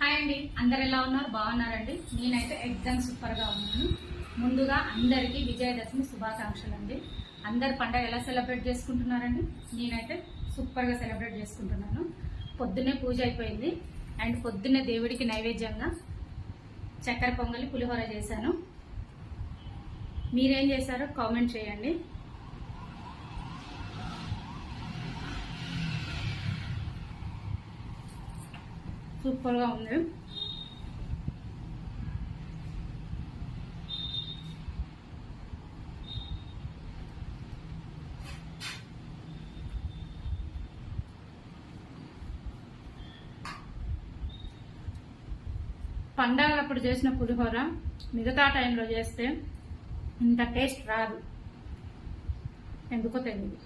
Hi అండి, అందరు ఎలా ఉన్నారు? బాగున్నారండి? నేనైతే ఎగ్జామ్ సూపర్గా ఉన్నాను. ముందుగా అందరికీ విజయదశమి శుభాకాంక్షలు అండి. అందరు పండగ ఎలా సెలబ్రేట్ చేసుకుంటున్నారండి? నేనైతే సూపర్గా సెలబ్రేట్ చేసుకుంటున్నాను. పొద్దున్నే పూజ అయిపోయింది అండ్ పొద్దున్నే దేవుడికి నైవేద్యంగా చక్కెర పొంగలి పులిహోర చేశాను. మీరేం చేశారో కామెంట్ చేయండి. సూపర్గా ఉంది. పండగలప్పుడు చేసిన పులిహోర మిగతా టైంలో చేస్తే ఇంత టేస్ట్ రాదు, ఎందుకో తెలియదు.